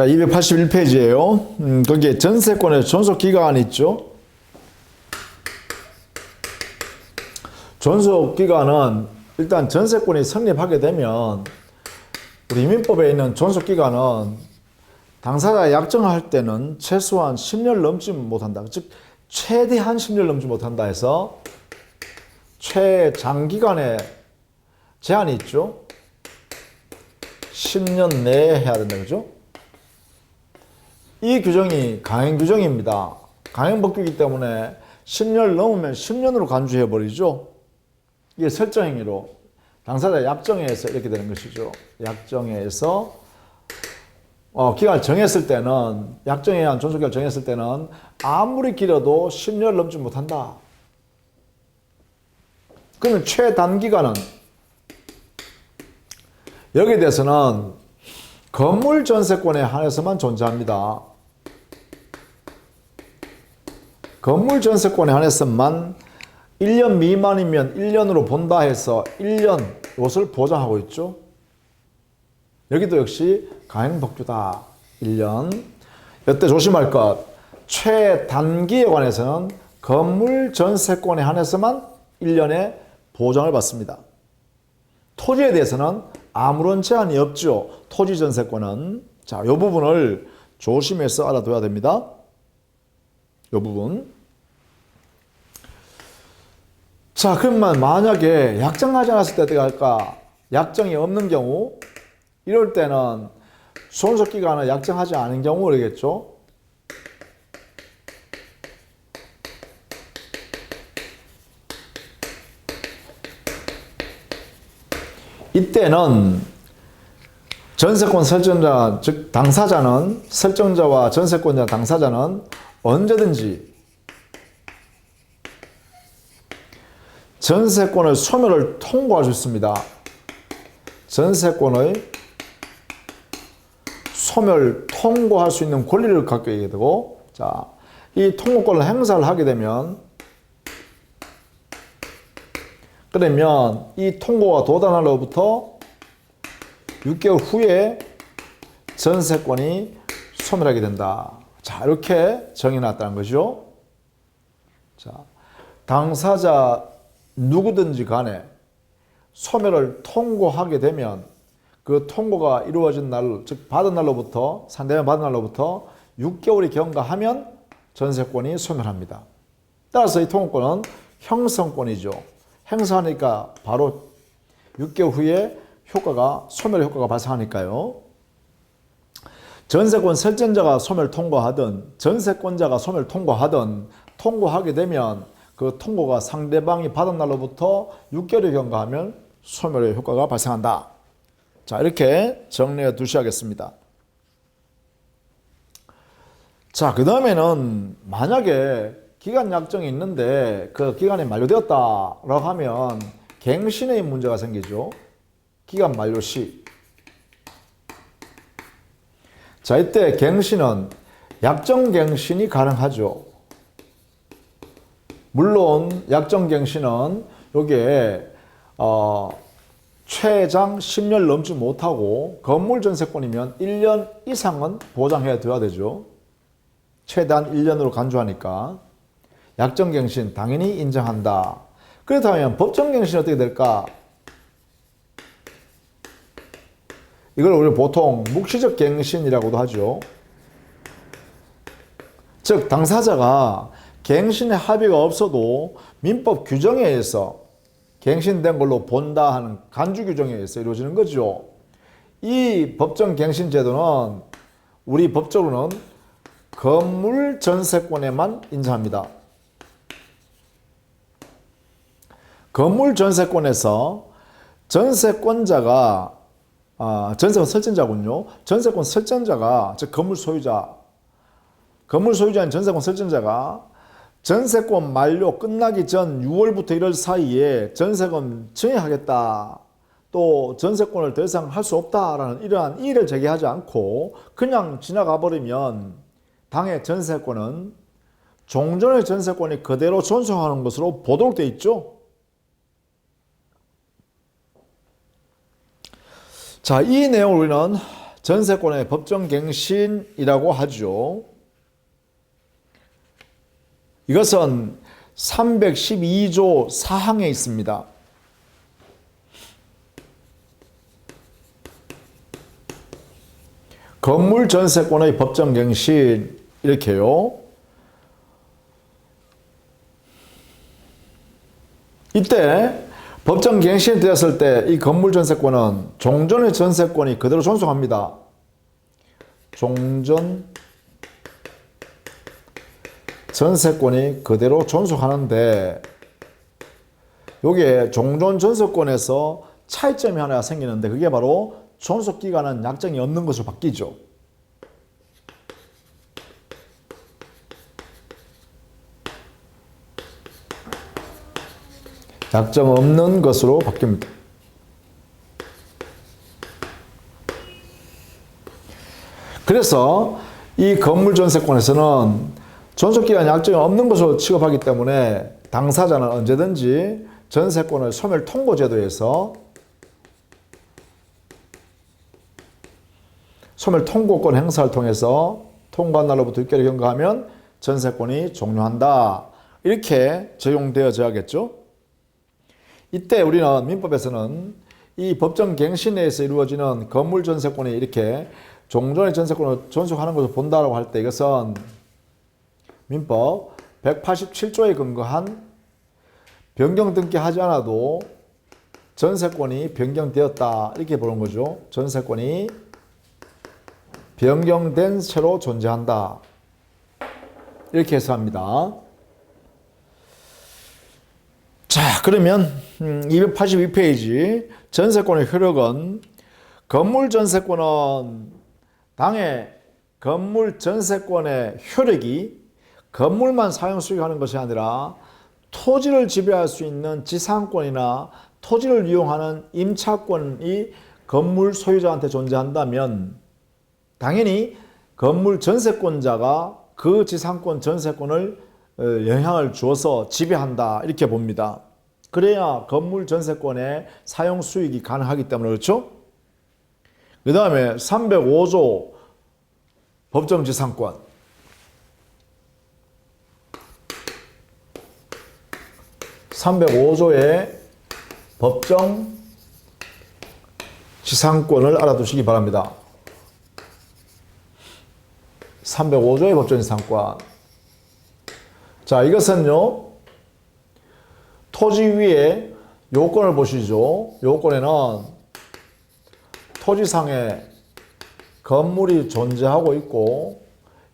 자, 281페이지예요. 거기에 전세권의 존속기간이 있죠. 존속기간은 일단 전세권이 성립하게 되면 우리 민법에 있는 존속기간은 당사자가 약정할 때는 최소한 10년 넘지 못한다. 즉 최대한 10년 넘지 못한다 해서 최장기간의 제한이 있죠. 10년 내에 해야 된다. 그죠? 이 규정이 강행 규정입니다. 강행 법규이기 때문에 10년을 넘으면 10년으로 간주해 버리죠. 이게 설정행위로 당사자 약정에서 이렇게 되는 것이죠. 약정에서 기간을 정했을 때는 약정에 의한 존속기간을 정했을 때는 아무리 길어도 10년을 넘지 못한다. 그러면 최단기간은 여기에 대해서는 건물 전세권에 한해서만 존재합니다. 건물 전세권에 한해서만 1년 미만이면 1년으로 본다 해서 1년 이것을 보장하고 있죠. 여기도 역시 강행법규다. 1년. 이때 조심할 것. 최단기에 관해서는 건물 전세권에 한해서만 1년의 보장을 받습니다. 토지에 대해서는 아무런 제한이 없죠. 토지 전세권은. 자, 이 부분을 조심해서 알아둬야 됩니다. 이 부분. 자, 그러면 만약에 약정하지 않았을 때 어떻게 할까? 약정이 없는 경우, 이럴 때는 존속기간을 약정하지 않은 경우 그러겠죠. 이때는 전세권 설정자, 즉 당사자는, 설정자와 전세권자 당사자는 언제든지 전세권의 소멸을 통고할 수 있습니다. 전세권의 소멸 통고할 수 있는 권리를 갖게 되고, 자, 이 통고권을 행사를 하게 되면, 그러면 이 통고가 도달한 날로부터 6개월 후에 전세권이 소멸하게 된다. 자, 이렇게 정해놨다는 거죠. 자, 당사자 누구든지 간에 소멸을 통고하게 되면 그 통고가 이루어진 날, 즉 받은 날로부터, 상대방 받은 날로부터 6개월이 경과하면 전세권이 소멸합니다. 따라서 이 통고권은 형성권이죠. 행사하니까 바로 6개월 후에 효과가, 소멸 효과가 발생하니까요. 전세권 설정자가 소멸 통고하든 전세권자가 소멸 통고하든 통고하게 되면 그 통고가 상대방이 받은 날로부터 6개월이 경과하면 소멸의 효과가 발생한다. 자, 이렇게 정리해 두셔야겠습니다. 자, 그 다음에는 만약에 기간 약정이 있는데 그 기간이 만료되었다라고 하면 갱신의 문제가 생기죠. 기간 만료 시. 자, 이때 갱신은 약정갱신이 가능하죠. 물론 약정갱신은 여기에 최장 10년 넘지 못하고 건물 전세권이면 1년 이상은 보장해 둬야 되죠. 최대한 1년으로 간주하니까. 약정갱신 당연히 인정한다. 그렇다면 법정갱신은 어떻게 될까? 이걸 우리 보통 묵시적 갱신이라고도 하죠. 즉 당사자가 갱신의 합의가 없어도 민법 규정에 의해서 갱신된 걸로 본다 하는 간주 규정에 의해서 이루어지는 거죠. 이 법정갱신 제도는 우리 법적으로는 건물 전세권에만 인정합니다. 건물 전세권에서 전세권자가 전세권 설정자군요. 전세권 설정자가, 즉 건물 소유자, 건물 소유자인 전세권 설정자가 전세권 만료 끝나기 전 6월부터 1월 사이에 전세금 증여하겠다, 또 전세권을 더 이상 할 수 없다라는 이러한 이의를 제기하지 않고 그냥 지나가 버리면 당의 전세권은 종전의 전세권이 그대로 존속하는 것으로 보도록 되어 있죠. 자, 이 내용을 우리는 전세권의 법정갱신이라고 하죠. 이것은 312조 4항에 있습니다. 건물 전세권의 법정갱신 이렇게요. 이때 법정갱신이 되었을 때 이 건물 전세권은 종전의 전세권이 그대로 존속합니다. 종전 전세권이 그대로 존속하는데 여기에 종전 전세권에서 차이점이 하나 생기는데 그게 바로 존속기간은 약정이 없는 것으로 바뀌죠. 약정 없는 것으로 바뀝니다. 그래서 이 건물 전세권에서는 존속기간 약정이 없는 것으로 취급하기 때문에 당사자는 언제든지 전세권을 소멸 통고 제도에서 소멸 통고권 행사를 통해서 통고한 날로부터 6개월을 경과하면 전세권이 종료한다. 이렇게 적용되어져야겠죠. 이때 우리는 민법에서는 이 법정갱신에서 이루어지는 건물 전세권이 이렇게 종전의 전세권을 존속하는 것을 본다라고 할 때 이것은 민법 187조에 근거한 변경 등기하지 않아도 전세권이 변경되었다 이렇게 보는 거죠. 전세권이 변경된 채로 존재한다 이렇게 해석합니다. 자, 그러면 282페이지 전세권의 효력은 건물 전세권은 당의 건물 전세권의 효력이 건물만 사용 수익하는 것이 아니라 토지를 지배할 수 있는 지상권이나 토지를 이용하는 임차권이 건물 소유자한테 존재한다면 당연히 건물 전세권자가 그 지상권 전세권을 영향을 주어서 지배한다 이렇게 봅니다. 그래야 건물 전세권의 사용 수익이 가능하기 때문에 그렇죠? 그 다음에 305조 법정지상권 305조의 법정 지상권을 알아두시기 바랍니다. 305조의 법정 지상권. 자, 이것은요, 토지 위에 요건을 보시죠. 요건에는 토지상에 건물이 존재하고 있고,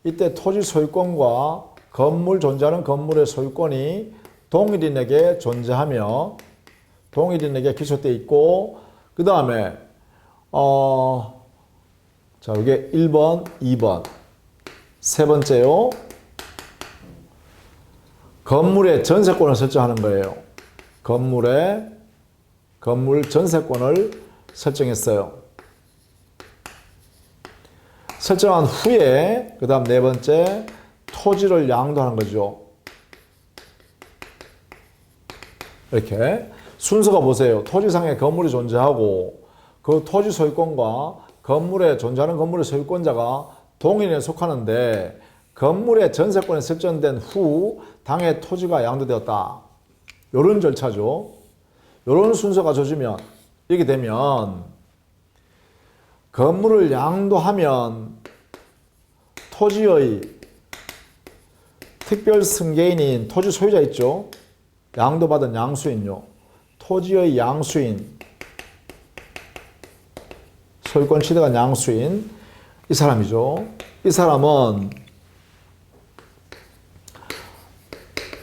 이때 토지 소유권과 건물 존재하는 건물의 소유권이 동일인에게 존재하며 동일인에게 기초되어 있고 그 다음에 자 이게 1번, 2번 세 번째요. 건물의 전세권을 설정하는 거예요. 건물 전세권을 설정했어요. 설정한 후에 그 다음 네 번째 토지를 양도하는 거죠. 이렇게 순서가 보세요. 토지상에 건물이 존재하고 그 토지 소유권과 건물에 존재하는 건물의 소유권자가 동일인에 속하는데 건물의 전세권이 설정된 후 당의 토지가 양도되었다. 이런 절차죠. 이런 순서가 젖으면 이렇게 되면 건물을 양도하면 토지의 특별 승계인인 토지 소유자 있죠. 양도받은 양수인요. 토지의 양수인, 소유권 취득한 양수인 이 사람이죠. 이 사람은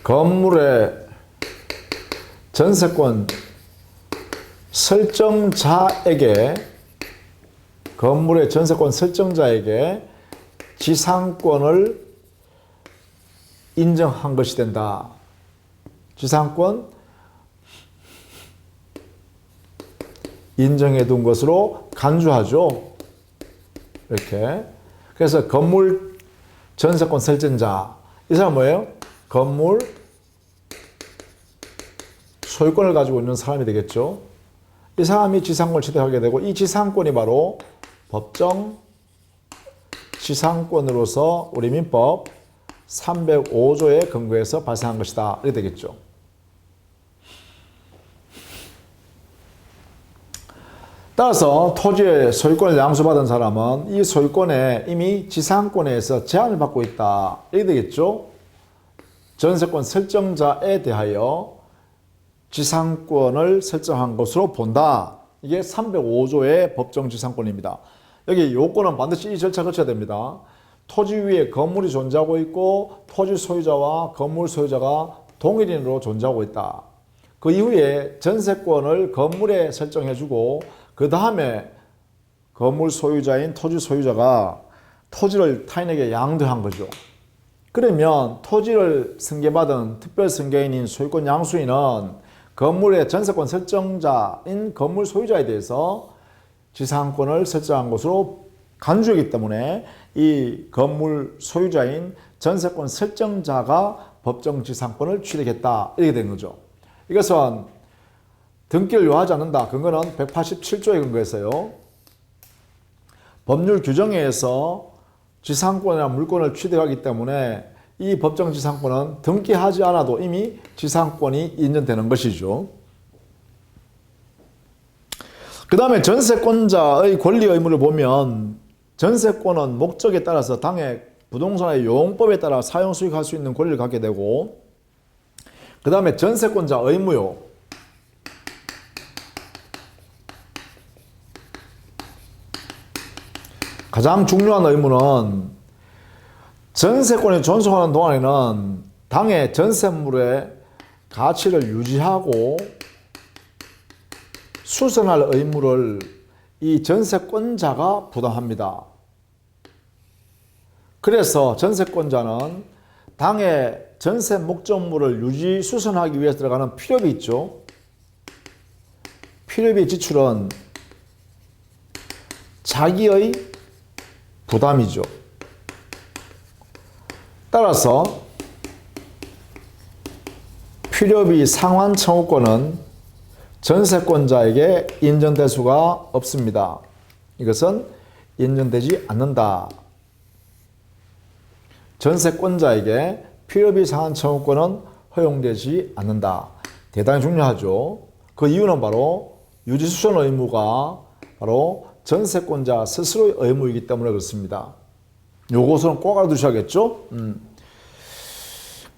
건물의 전세권 설정자에게 건물의 전세권 설정자에게 지상권을 인정한 것이 된다. 지상권 인정해 둔 것으로 간주하죠. 이렇게. 그래서 건물 전세권 설정자. 이 사람 뭐예요? 건물 소유권을 가지고 있는 사람이 되겠죠. 이 사람이 지상권을 취득하게 되고 이 지상권이 바로 법정 지상권으로서 우리 민법 305조에 근거해서 발생한 것이다. 이렇게 되겠죠. 따라서 토지의 소유권을 양수받은 사람은 이 소유권에 이미 지상권에서 제한을 받고 있다. 이렇게 되겠죠. 전세권 설정자에 대하여 지상권을 설정한 것으로 본다. 이게 305조의 법정지상권입니다. 여기 요건은 반드시 이 절차 거쳐야 됩니다. 토지 위에 건물이 존재하고 있고 토지 소유자와 건물 소유자가 동일인으로 존재하고 있다. 그 이후에 전세권을 건물에 설정해주고 그 다음에 건물 소유자인 토지 소유자가 토지를 타인에게 양도한 거죠. 그러면 토지를 승계받은 특별 승계인인 소유권 양수인은 건물의 전세권 설정자인 건물 소유자에 대해서 지상권을 설정한 것으로 간주이기 때문에 이 건물 소유자인 전세권 설정자가 법정 지상권을 취득했다. 이렇게 된 거죠. 이것은 등기를 요하지 않는다. 근거는 187조에 근거해서요. 법률 규정에 의해서 지상권이나 물권을 취득하기 때문에 이 법정 지상권은 등기하지 않아도 이미 지상권이 인정되는 것이죠. 그 다음에 전세권자의 권리 의무를 보면 전세권은 목적에 따라서 당해 부동산의 용법에 따라 사용 수익할 수 있는 권리를 갖게 되고 그 다음에 전세권자 의무요. 가장 중요한 의무는 전세권이 존속하는 동안에는 당의 전세물의 가치를 유지하고 수선할 의무를 이 전세권자가 부담합니다. 그래서 전세권자는 당의 전세 목적물을 유지 수선하기 위해서 들어가는 필요비 있죠. 필요비 지출은 자기의 부담이죠. 따라서 필요비 상환 청구권은 전세권자에게 인정될 수가 없습니다. 이것은 인정되지 않는다. 전세권자에게 필요비 상환 청구권은 허용되지 않는다. 대단히 중요하죠. 그 이유는 바로 유지수선 의무가 바로 전세권자 스스로의 의무이기 때문에 그렇습니다. 요것은 꼭 알아두셔야겠죠.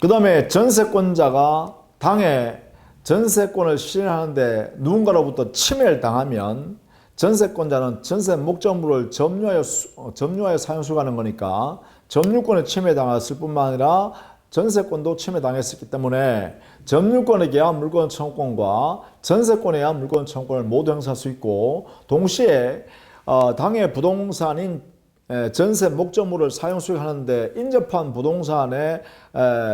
그 다음에 전세권자가 당해 전세권을 실행하는데 누군가로부터 침해를 당하면 전세권자는 전세 목적물을 점유하여 사용 수익하는 거니까 점유권에 침해당했을 뿐만 아니라 전세권도 침해당했기 때문에 점유권에 의한 물권 청구권과 전세권에 의한 물권 청구권을 모두 행사할 수 있고 동시에 당해 부동산인 전세 목적물을 사용 수익하는데 인접한 부동산의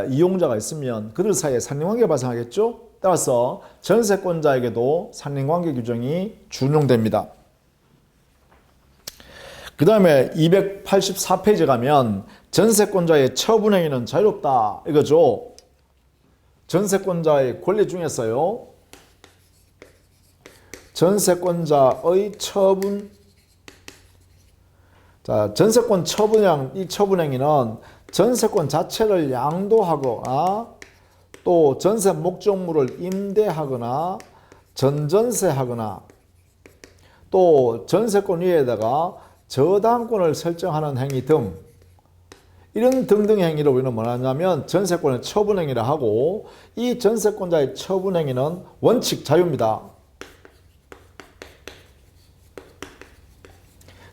이용자가 있으면 그들 사이에 상린관계가 발생하겠죠. 따라서 전세권자에게도 상린관계 규정이 준용됩니다. 그 다음에 284페이지 가면 전세권자의 처분행위는 자유롭다 이거죠. 전세권자의 권리 중에서요. 전세권자의 처분 전세권 이 처분행위는 전세권 자체를 양도하거나 또 전세 목적물을 임대하거나 전전세하거나 또 전세권 위에다가 저당권을 설정하는 행위 등 이런 등등의 행위를 우리는 뭐냐면 전세권의 처분행위를 하고 이 전세권자의 처분행위는 원칙 자유입니다.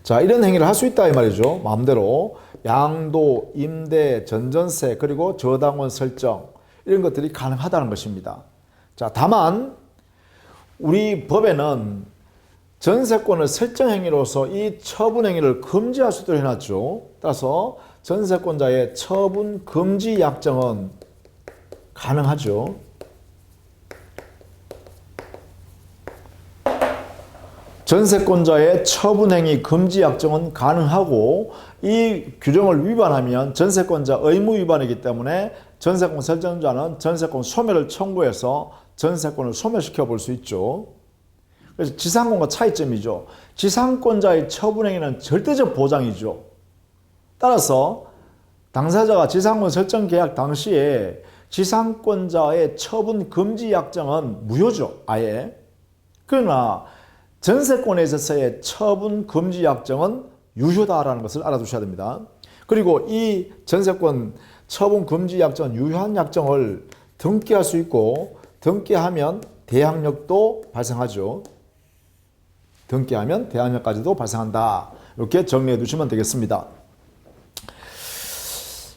자, 이런 행위를 할 수 있다 이 말이죠. 마음대로 양도, 임대, 전전세 그리고 저당권 설정 이런 것들이 가능하다는 것입니다. 자, 다만 우리 법에는 전세권을 설정 행위로서 이 처분 행위를 금지할 수 있도록 해놨죠. 따라서 전세권자의 처분 금지 약정은 가능하죠. 전세권자의 처분행위 금지 약정은 가능하고 이 규정을 위반하면 전세권자 의무 위반이기 때문에 전세권 설정자는 전세권 소멸을 청구해서 전세권을 소멸시켜 볼 수 있죠. 그래서 지상권과 차이점이죠. 지상권자의 처분행위는 절대적 보장이죠. 따라서 당사자가 지상권 설정 계약 당시에 지상권자의 처분 금지 약정은 무효죠. 아예. 그러나 전세권에 있어서의 처분 금지 약정은 유효다라는 것을 알아두셔야 됩니다. 그리고 이 전세권 처분 금지 약정, 유효한 약정을 등기할 수 있고, 등기하면 대항력도 발생하죠. 등기하면 대항력까지도 발생한다. 이렇게 정리해 두시면 되겠습니다.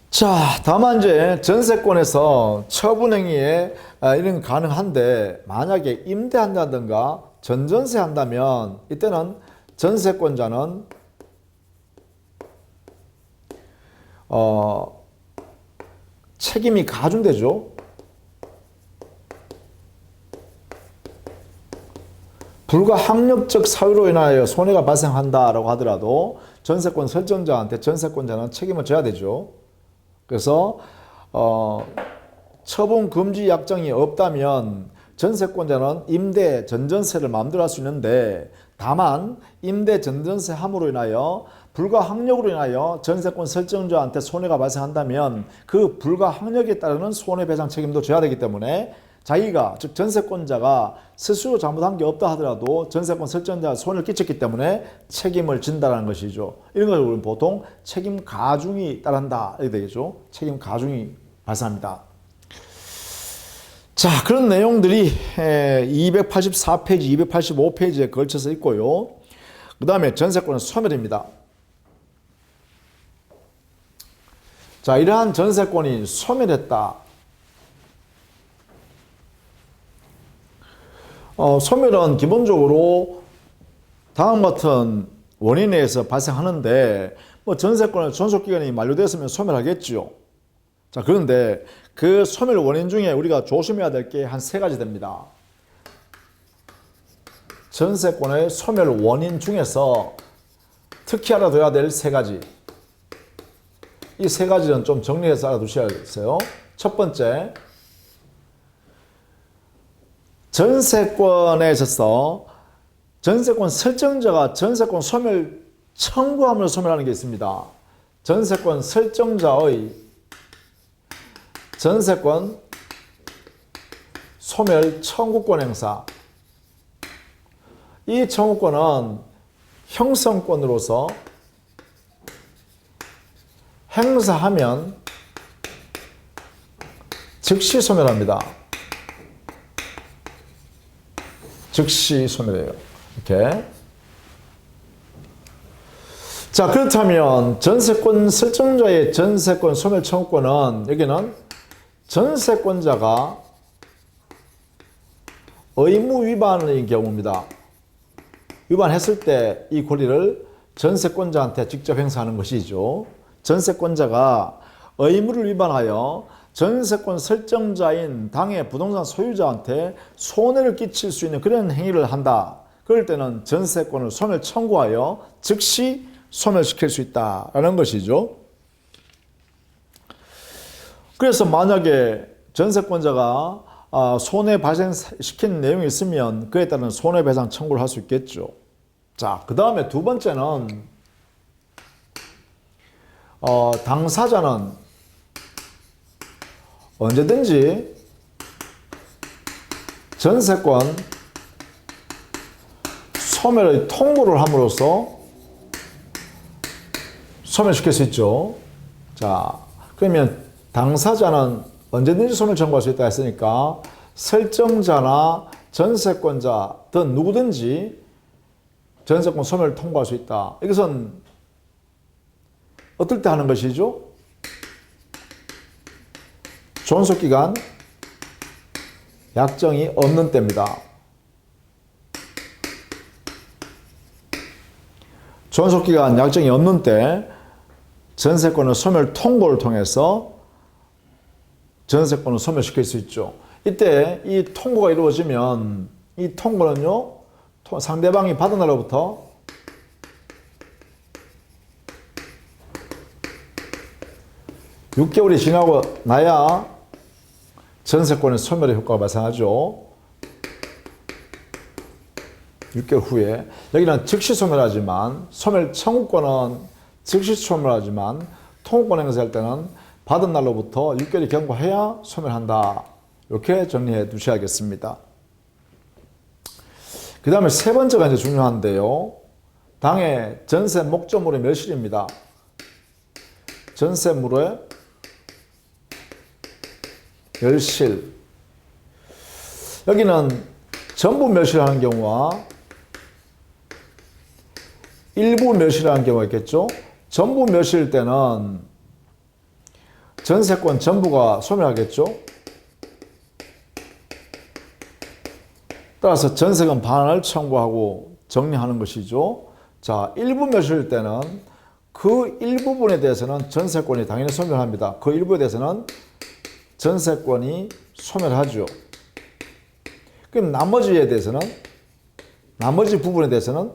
자, 다만 이제 전세권에서 처분행위에 이런 가능한데, 만약에 임대한다든가 전전세 한다면 이때는 전세권자는 책임이 가중되죠. 불가항력적 사유로 인하여 손해가 발생한다라고 하더라도 전세권 설정자한테 전세권자는 책임을 져야 되죠. 그래서 처분 금지 약정이 없다면 전세권자는 임대 전전세를 마음대로 할 수 있는데, 다만 임대 전전세 함으로 인하여 불가항력으로 인하여 전세권 설정자한테 손해가 발생한다면 그 불가항력에 따르는 손해배상 책임도 져야 되기 때문에, 자기가 즉 전세권자가 스스로 잘못한 게 없다 하더라도 전세권 설정자가 손해를 끼쳤기 때문에 책임을 진다는 것이죠. 이런 걸 우리는 보통 책임 가중이 따른다 이렇게 되겠죠. 책임 가중이 발생합니다. 자, 그런 내용들이 284페이지, 285페이지에 걸쳐서 있고요. 그 다음에 전세권은 소멸입니다. 자, 이러한 전세권이 소멸했다. 소멸은 기본적으로 다음과 같은 원인에 의해서 발생하는데, 전세권의 존속기간이 만료됐으면 소멸하겠죠. 자, 그런데 그 소멸 원인 중에 우리가 조심해야 될 게 한 3가지 됩니다. 전세권의 소멸 원인 중에서 특히 알아둬야 될 3가지. 이 3가지는 좀 정리해서 알아두셔야겠어요. 첫 번째, 전세권에 있어서 전세권 설정자가 전세권 소멸 청구함으로 소멸하는 게 있습니다. 전세권 설정자의 전세권 소멸 청구권 행사. 이 청구권은 형성권으로서 행사하면 즉시 소멸합니다. 즉시 소멸해요. 이렇게. 자, 그렇다면 전세권 설정자의 전세권 소멸 청구권은, 여기는 전세권자가 의무 위반의 경우입니다. 위반했을 때 이 권리를 전세권자한테 직접 행사하는 것이죠. 전세권자가 의무를 위반하여 전세권 설정자인 당의 부동산 소유자한테 손해를 끼칠 수 있는 그런 행위를 한다. 그럴 때는 전세권을 소멸 청구하여 즉시 소멸시킬 수 있다라는 것이죠. 그래서 만약에 전세권자가 손해 발생시킨 내용이 있으면 그에 따른 손해배상 청구를 할 수 있겠죠. 자, 그 다음에 두 번째는 당사자는 언제든지 전세권 소멸의 통보를 함으로써 소멸시킬 수 있죠. 자, 그러면 당사자는 언제든지 소멸 청구할 수 있다 했으니까 설정자나 전세권자 등 누구든지 전세권 소멸을 통보할 수 있다. 이것은 어떨 때 하는 것이죠? 존속기간 약정이 없는 때입니다. 존속기간 약정이 없는 때 전세권의 소멸 통보를 통해서 전세권을 소멸시킬 수 있죠. 이때 이 통보가 이루어지면 이 통보는요, 상대방이 받은 날로부터 6개월이 지나고 나야 전세권의 소멸의 효과가 발생하죠. 6개월 후에. 여기는 즉시 소멸하지만 소멸 청구권은 즉시 소멸하지만 통고권 행사할 때는 받은 날로부터 6개월이 경과해야 소멸한다. 이렇게 정리해 두셔야겠습니다. 그 다음에 세 번째가 이제 중요한데요. 당해 전세 목적물의 멸실입니다. 전세물의 멸실. 여기는 전부 멸실하는 경우와 일부 멸실하는 경우가 있겠죠. 전부 멸실일 때는 전세권 전부가 소멸하겠죠. 따라서 전세금 반환을 청구하고 정리하는 것이죠. 자, 일부 멸실일 때는 그 일부분에 대해서는 전세권이 당연히 소멸합니다. 그 일부에 대해서는 전세권이 소멸하죠. 그럼 나머지에 대해서는, 나머지 부분에 대해서는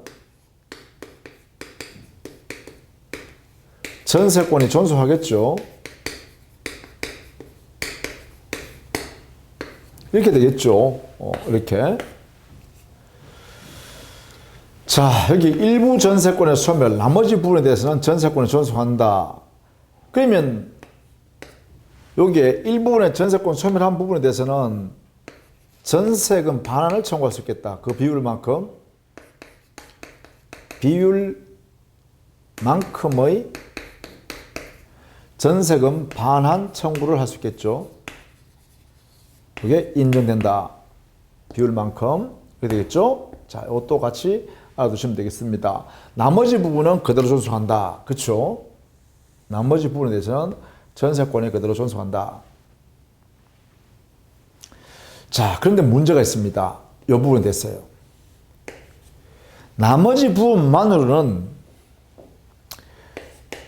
전세권이 존속하겠죠. 이렇게 되겠죠. 이렇게. 자, 여기 일부 전세권의 소멸, 나머지 부분에 대해서는 전세권이 존속한다. 그러면 여기에 일부분의 전세권 소멸한 부분에 대해서는 전세금 반환을 청구할 수 있겠다. 그 비율만큼의 전세금 반환 청구를 할 수 있겠죠. 그게 인정된다. 비율만큼. 그렇게 되겠죠? 자, 이것도 같이 알아두시면 되겠습니다. 나머지 부분은 그대로 존속한다. 그렇죠? 나머지 부분에 대해서는 전세권이 그대로 존속한다. 자, 그런데 문제가 있습니다. 이 부분에 대해서요. 나머지 부분만으로는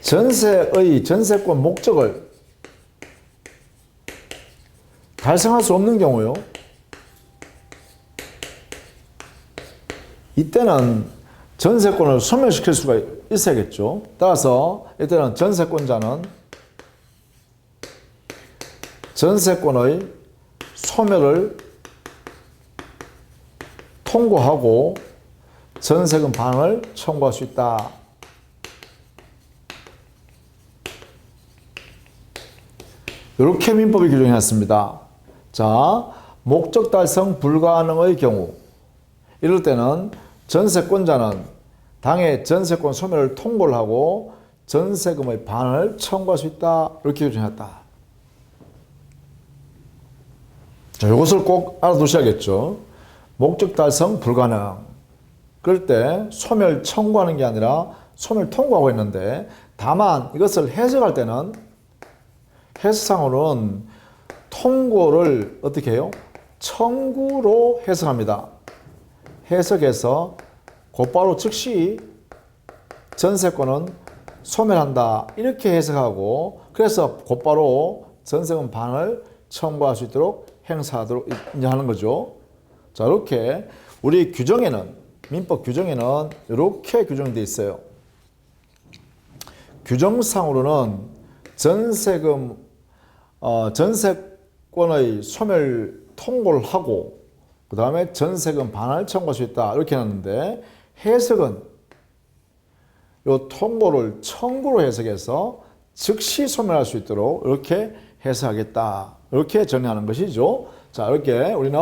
전세의 전세권 목적을 달성할 수 없는 경우요. 이때는 전세권을 소멸시킬 수가 있어야겠죠. 따라서 이때는 전세권자는 전세권의 소멸을 통고하고 전세금 반환을 청구할 수 있다. 이렇게 민법이 규정해놨습니다. 자, 목적 달성 불가능의 경우, 이럴 때는 전세권자는 당해 전세권 소멸을 통고를 하고 전세금의 반환을 청구할 수 있다. 이렇게 규정했다. 자, 이것을 꼭 알아두셔야겠죠. 목적 달성 불가능. 그럴 때 소멸 청구하는 게 아니라 소멸 통고하고 있는데, 다만 이것을 해석할 때는 해석상으로는 통고를 어떻게 해요? 청구로 해석합니다. 해석해서 곧바로 즉시 전세권은 소멸한다. 이렇게 해석하고, 그래서 곧바로 전세금 반환을 청구할 수 있도록 행사하도록 하는 거죠. 자, 이렇게 우리 규정에는, 민법 규정에는 이렇게 규정되어 있어요. 규정상으로는 전세권의 소멸 통고를 하고 그 다음에 전세금 반환을 청구할 수 있다. 이렇게 해놨는데, 해석은 이 통고를 청구로 해석해서 즉시 소멸할 수 있도록 이렇게 해석하겠다. 이렇게 정리하는 것이죠. 자, 이렇게 우리는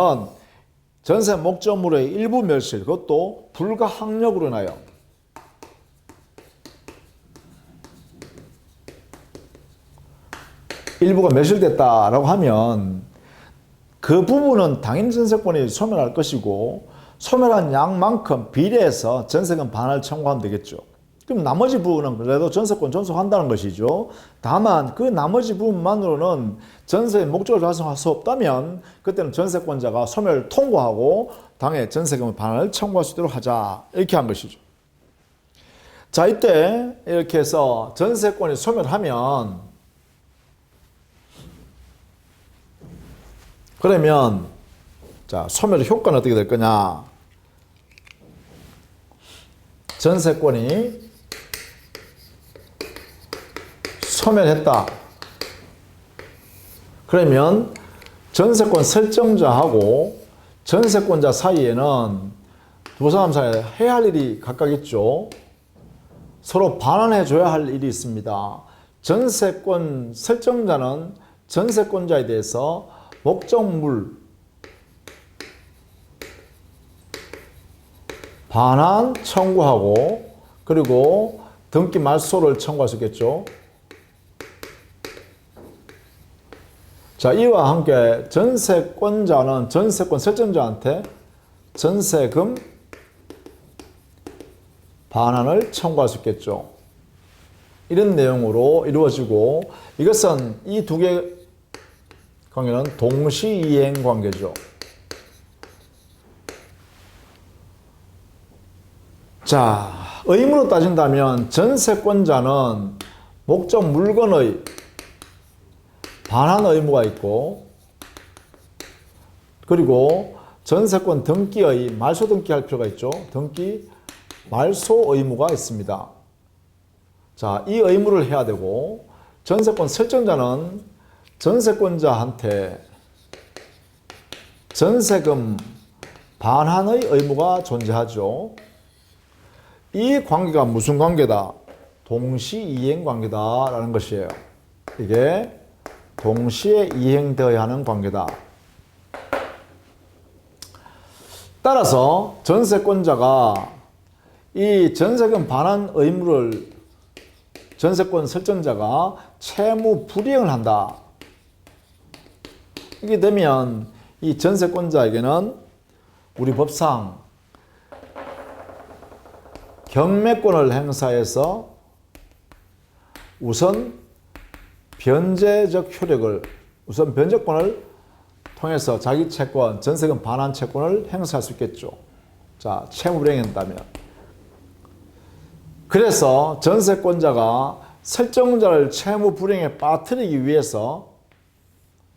전세 목적물의 일부 멸실, 그것도 불가항력으로 인하여 일부가 멸실됐다라고 하면 그 부분은 당연히 전세권이 소멸할 것이고, 소멸한 양만큼 비례해서 전세금 반환을 청구하면 되겠죠. 그럼 나머지 부분은 그래도 전세권 존속한다는 것이죠. 다만 그 나머지 부분만으로는 전세의 목적을 달성할 수 없다면 그때는 전세권자가 소멸을 통고하고 당해 전세금 반환을 청구할 수 있도록 하자. 이렇게 한 것이죠. 자, 이때 이렇게 해서 전세권이 소멸하면, 그러면 자, 소멸의 효과는 어떻게 될 거냐? 전세권이 소멸했다. 그러면 전세권 설정자하고 전세권자 사이에는 두 사람 사이에 해야 할 일이 각각 있죠. 서로 반환해 줘야 할 일이 있습니다. 전세권 설정자는 전세권자에 대해서 목적물 반환 청구하고 그리고 등기 말소를 청구할 수 있겠죠. 자, 이와 함께 전세권자는 전세권 설정자한테 전세금 반환을 청구할 수 있겠죠. 이런 내용으로 이루어지고 이것은 이 두 개의 관계는 동시이행 관계죠. 자, 의무로 따진다면 전세권자는 목적 물건의 반환 의무가 있고 그리고 전세권 등기의 말소 등기할 필요가 있죠. 등기 말소 의무가 있습니다. 자, 이 의무를 해야 되고 전세권 설정자는 전세권자한테 전세금 반환의 의무가 존재하죠. 이 관계가 무슨 관계다? 동시이행 관계다라는 것이에요. 이게 동시에 이행되어야 하는 관계다. 따라서 전세권자가 이 전세금 반환 의무를 전세권 설정자가 채무 불이행을 한다. 이게 되면 이 전세권자에게는 우리 법상 경매권을 행사해서 우선 변제적 효력을, 우선 변제권을 통해서 자기 채권, 전세금 반환 채권을 행사할 수 있겠죠. 자, 채무 불이행한다면. 그래서 전세권자가 설정자를 채무 불이행에 빠뜨리기 위해서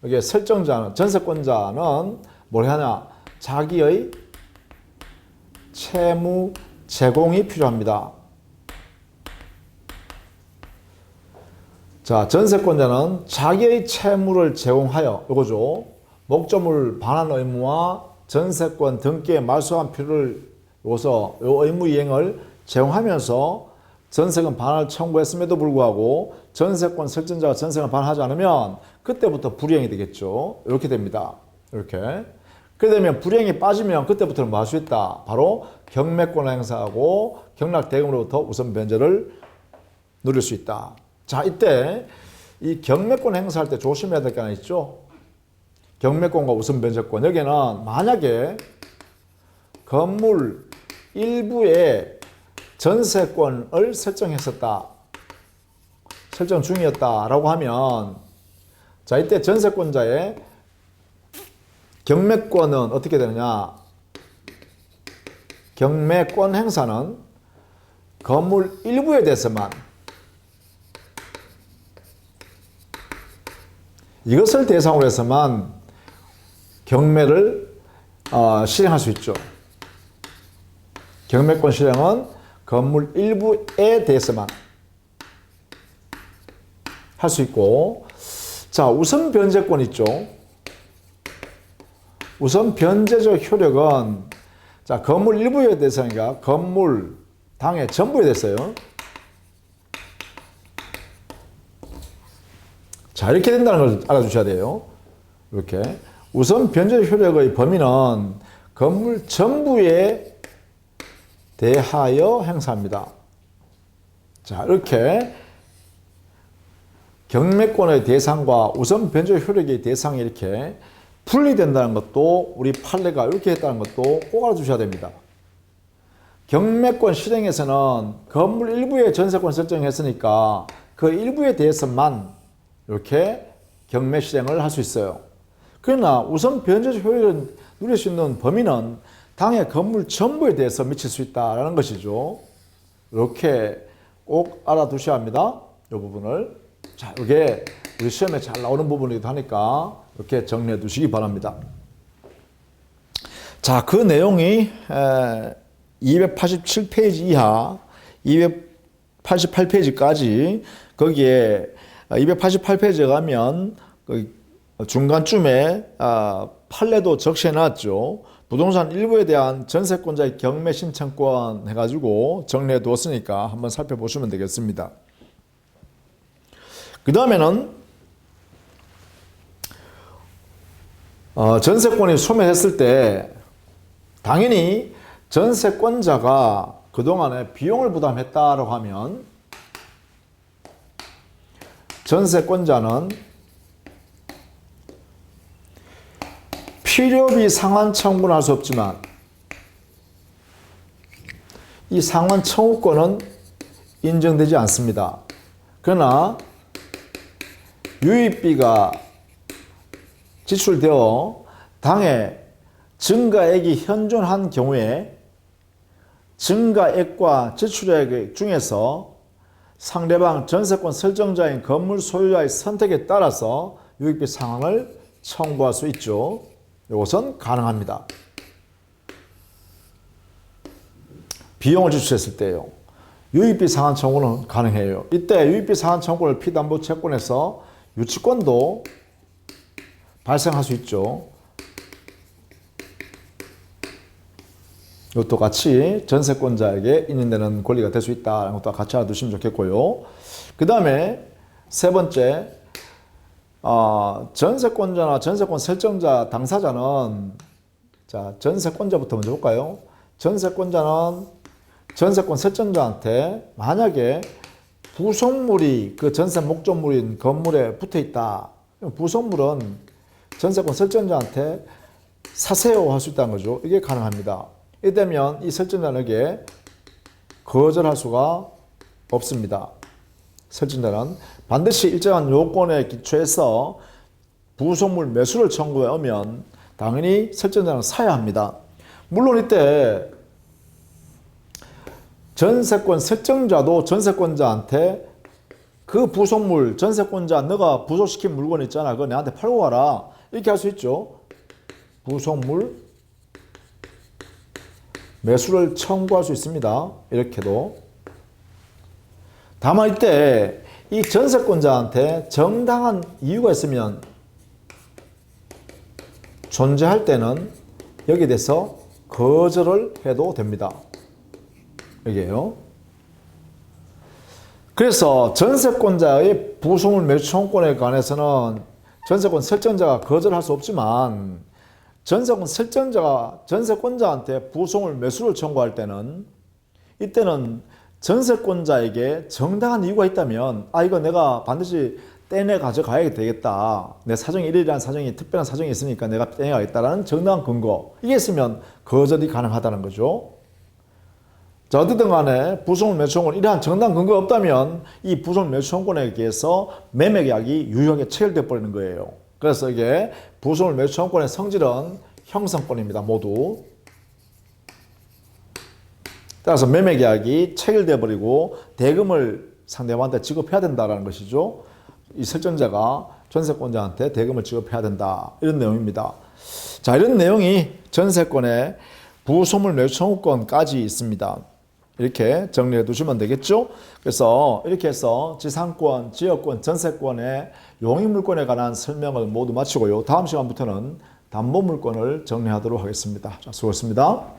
이게 설정자는, 전세권자는 뭘 하냐? 자기의 채무 제공이 필요합니다. 자, 전세권자는 자기의 채무를 제공하여 이거죠. 목적물 반환 의무와 전세권 등기에 말소한 필요를 요서 요 의무 이행을 제공하면서 전세금 반환을 청구했음에도 불구하고 전세권 설정자가 전세금 반환하지 않으면 그때부터 불이행이 되겠죠. 이렇게 됩니다. 이렇게. 그렇게 되면 불이행이 빠지면 그때부터는 뭐 할 수 있다? 바로 경매권을 행사하고 경락대금으로부터 우선 변제를 누릴 수 있다. 자, 이때 이 경매권 행사할 때 조심해야 될 게 하나 있죠. 경매권과 우선 변제권. 여기는 만약에 건물 일부에 전세권을 설정했었다. 설정 중이었다라고 하면 자, 이때 전세권자의 경매권은 어떻게 되느냐? 경매권 행사는 건물 일부에 대해서만 이것을 대상으로 해서만 경매를 실행할 수 있죠. 경매권 실행은 건물 일부에 대해서만 할 수 있고, 자, 우선 변제권 있죠. 우선 변제적 효력은 자, 건물 일부에 대해서니까 건물 당의 전부에 대해서요. 자, 이렇게 된다는 걸 알아주셔야 돼요. 이렇게. 우선 변제적 효력의 범위는 건물 전부에 대하여 행사합니다. 자, 이렇게 경매권의 대상과 우선 변제적 효력의 대상이 이렇게 분리된다는 것도 우리 판례가 이렇게 했다는 것도 꼭 알아두셔야 됩니다. 경매권 실행에서는 건물 일부의 전세권 설정했으니까 그 일부에 대해서만 이렇게 경매 실행을 할 수 있어요. 그러나 우선 변제적 효력을 누릴 수 있는 범위는 당의 건물 전부에 대해서 미칠 수 있다는 것이죠. 이렇게 꼭 알아두셔야 합니다. 이 부분을. 자, 이게 우리 시험에 잘 나오는 부분이기도 하니까 이렇게 정리해 두시기 바랍니다. 자, 그 내용이 287페이지 이하 288페이지까지 거기에 288페이지에 가면 중간쯤에 판례도 적시해 놨죠. 부동산 일부에 대한 전세권자의 경매 신청권 해가지고 정리해 두었으니까 한번 살펴보시면 되겠습니다. 그 다음에는 전세권이 소멸했을 때 당연히 전세권자가 그동안에 비용을 부담했다라고 하면 전세권자는 필요비 상환 청구는 할 수 없지만 이 상환 청구권은 인정되지 않습니다. 그러나 유입비가 지출되어 당해 증가액이 현존한 경우에 증가액과 지출액 중에서 상대방 전세권 설정자인 건물 소유자의 선택에 따라서 유익비 상환을 청구할 수 있죠. 이것은 가능합니다. 비용을 지출했을 때요. 유익비 상환 청구는 가능해요. 이때 유익비 상환 청구를 피담보 채권에서 유치권도 발생할 수 있죠. 이것도 같이 전세권자에게 인정되는 권리가 될 수 있다는 것도 같이 알아두시면 좋겠고요. 그 다음에 세 번째, 전세권자나 전세권 설정자 당사자는, 자, 전세권자부터 먼저 볼까요? 전세권자는 전세권 설정자한테 만약에 부속물이 그 전세 목적물인 건물에 붙어 있다. 부속물은 전세권 설정자한테 사세요 할 수 있다는 거죠. 이게 가능합니다. 이때면 이 설정자에게 거절할 수가 없습니다. 설정자는 반드시 일정한 요건에 기초해서 부속물 매수를 청구해 오면 당연히 설정자는 사야 합니다. 물론 이때 전세권 설정자도 전세권자한테 그 부속물, 전세권자 너가 부속시킨 물건 있잖아. 그거 내한테 팔고 가라. 이렇게 할 수 있죠. 부속물 매수를 청구할 수 있습니다. 이렇게도. 다만 이때 이 전세권자한테 정당한 이유가 있으면 존재할 때는 여기에 대해서 거절을 해도 됩니다. 여기에요. 그래서 전세권자의 부속물 매수 청구권에 관해서는 전세권 설정자가 거절할 수 없지만 전세권 설정자가 전세권자한테 부속물 매수를 청구할 때는 이때는 전세권자에게 정당한 이유가 있다면 이거 내가 반드시 떼내 가져가야 되겠다. 내 사정이 이러이러한 사정이 특별한 사정이 있으니까 내가 떼내 가겠다라는 정당한 근거. 이게 있으면 거절이 가능하다는 거죠. 자, 어쨌든 간에 부속물 매수 청구는 이러한 정당한 근거가 없다면 이 부속물 매수 청구권에 의해서 매매계약이 유효하게 체결되어 버리는 거예요. 그래서 이게 부속물 매수 청구권의 성질은 형성권입니다. 모두. 따라서 매매계약이 체결되어 버리고 대금을 상대방한테 지급해야 된다는 것이죠. 이 설정자가 전세권자한테 대금을 지급해야 된다. 이런 내용입니다. 자, 이런 내용이 전세권의 부속물 매수 청구권까지 있습니다. 이렇게 정리해 두시면 되겠죠. 그래서 이렇게 해서 지상권, 지역권, 전세권의 용익물권에 관한 설명을 모두 마치고요. 다음 시간부터는 담보물권을 정리하도록 하겠습니다. 자, 수고했습니다.